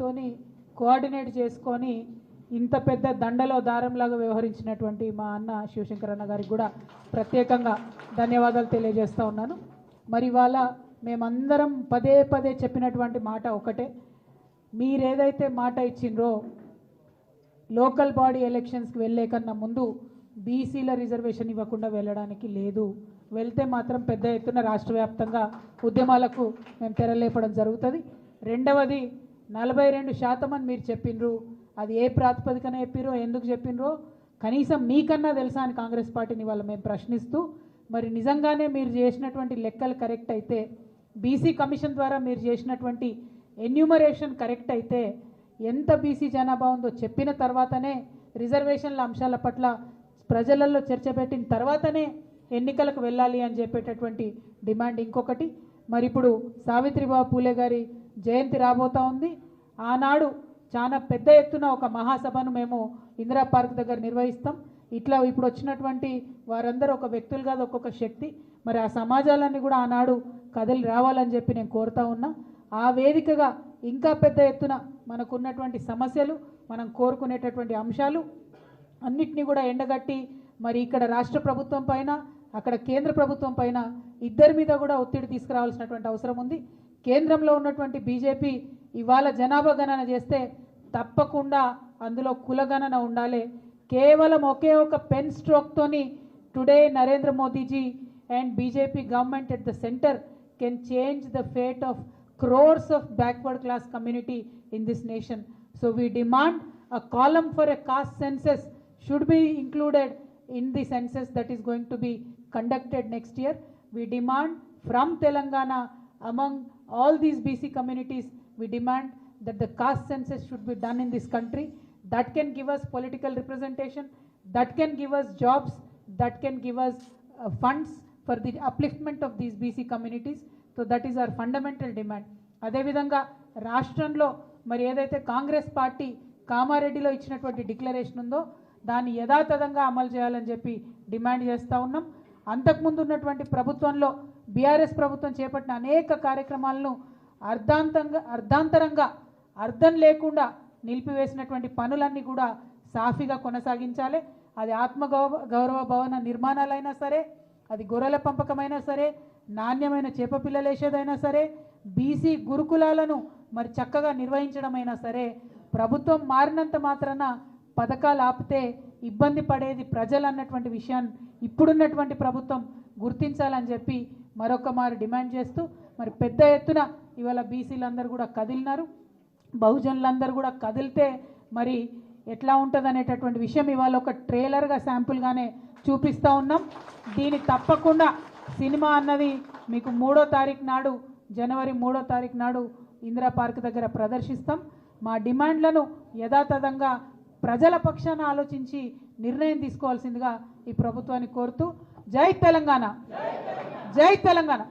గారితోని coordinate చేసుకొని ఇంత పెద్ద దండలో దారంలాగా వ్యవహరించినటువంటి మా అన్న శివశంకర్ అన్న గారికి కూడా ప్రత్యేకంగా ధన్యవాదాలు తెలియజేస్తూ ఉన్నాను. మరి ఇవాళ మేమందరం పదే పదే చెప్పినటువంటి మాట ఒకటే, మీరేదైతే మాట ఇచ్చిండ్రో లోకల్ బాడీ ఎలక్షన్స్కి వెళ్ళే కన్నా ముందు బీసీల రిజర్వేషన్ ఇవ్వకుండా వెళ్ళడానికి లేదు. వెళ్తే మాత్రం పెద్ద ఎత్తున రాష్ట్ర వ్యాప్తంగా ఉద్యమాలకు మేము తెరలేపడం జరుగుతుంది. రెండవది 42% అని మీరు చెప్పిండ్రు, అది ఏ ప్రాతిపదికన చెప్పిరో ఎందుకు చెప్పిండ్రో కనీసం మీకన్నా తెలుసా అని కాంగ్రెస్ పార్టీని వాళ్ళ మేము ప్రశ్నిస్తూ, మరి నిజంగానే మీరు చేసినటువంటి లెక్కలు కరెక్ట్ అయితే, బీసీ కమిషన్ ద్వారా మీరు చేసినటువంటి ఎన్యూమరేషన్ కరెక్ట్ అయితే, ఎంత బీసీ జనాభా ఉందో చెప్పిన తర్వాతనే రిజర్వేషన్ల అంశాల పట్ల ప్రజలలో చర్చ పెట్టిన తర్వాతనే ఎన్నికలకు వెళ్ళాలి అని చెప్పేటటువంటి డిమాండ్ ఇంకొకటి. మరి ఇప్పుడు సావిత్రిబాయి పూలే గారి జయంతి రాబోతూ ఉంది. ఆనాడు చాలా పెద్ద ఎత్తున ఒక మహాసభను మేము ఇందిరా పార్క్ దగ్గర నిర్వహిస్తాం. ఇట్లా ఇప్పుడు వచ్చినటువంటి వారందరూ ఒక వ్యక్తులు కాదు, ఒక్కొక్క శక్తి. మరి ఆ సమాజాలన్నీ కూడా ఆనాడు కదిలి రావాలని చెప్పి నేను కోరుతా ఉన్నా. ఆ వేదికగా ఇంకా పెద్ద ఎత్తున మనకున్నటువంటి సమస్యలు, మనం కోరుకునేటటువంటి అంశాలు అన్నిటినీ కూడా ఎండగట్టి మరి ఇక్కడ రాష్ట్ర ప్రభుత్వం పైన, అక్కడ కేంద్ర ప్రభుత్వం పైన ఇద్దరి మీద కూడా ఒత్తిడి తీసుకురావాల్సినటువంటి అవసరం ఉంది. కేంద్రంలో ఉన్నటువంటి బీజేపీ ఇవాళ జనాభా గణన చేస్తే తప్పకుండా అందులో కులగణన ఉండాలి. కేవలం ఒకే ఒక పెన్ స్ట్రోక్తోని today Narendra Modi ji and BJP government at the centre can change the fate of crores of backward class community in this nation. So we demand a column for a caste census should be included in the census that is going to be conducted next year. We demand from Telangana, among all these BC communities, we demand that the caste census should be done in this country. That can give us political representation, that can give us jobs, that can give us funds for the upliftment of these BC communities. So that is our fundamental demand. అదేవిధంగా రాష్ట్రంలో మరి ఏదైతే Congress party కామారెడ్డిలో ఇచ్చినటువంటి declaration ఉందో దాన్ని యథాతథంగా అమలు చేయాలని చెప్పి డిమాండ్ చేస్తూ ఉన్నాం. అంతకుముందు ఉన్నటువంటి ప్రభుత్వంలో బీఆర్ఎస్ ప్రభుత్వం చేపట్టిన అనేక కార్యక్రమాలను అర్ధాంతరంగా అర్థం లేకుండా నిలిపివేసినటువంటి పనులన్నీ కూడా సాఫీగా కొనసాగించాలి. అది గౌరవ భవన నిర్మాణాలైనా సరే, అది గొర్రెల పంపకమైనా సరే, నాణ్యమైన చేప పిల్లలేసేదైనా సరే, బీసీ గురుకులాలను మరి చక్కగా నిర్వహించడమైనా సరే, ప్రభుత్వం మారినంత మాత్రాన పథకాలు ఆపితే ఇబ్బంది పడేది ప్రజలు అన్నటువంటి విషయాన్ని ఇప్పుడున్నటువంటి ప్రభుత్వం గుర్తించాలని చెప్పి మరొక మారు డిమాండ్ చేస్తూ మరి పెద్ద ఎత్తున ఇవాళ బీసీలందరూ కూడా కదిలినారు. బహుజనులందరూ కూడా కదిలితే మరి ఎట్లా ఉంటుంది అనేటటువంటి విషయం ఇవాళ ఒక ట్రైలర్గా శాంపుల్గానే చూపిస్తూ ఉన్నాం. దీన్ని తప్పకుండా సినిమా అన్నది మీకు 3వ తారీఖు నాడు, జనవరి 3వ తారీఖు నాడు ఇందిరా పార్క్ దగ్గర ప్రదర్శిస్తాం. మా డిమాండ్లను యథాతథంగా ప్రజల పక్షాన ఆలోచించి నిర్ణయం తీసుకోవాల్సిందిగా ఈ ప్రభుత్వాన్ని కోరుతూ జై తెలంగాణ, జై తెలంగాణ.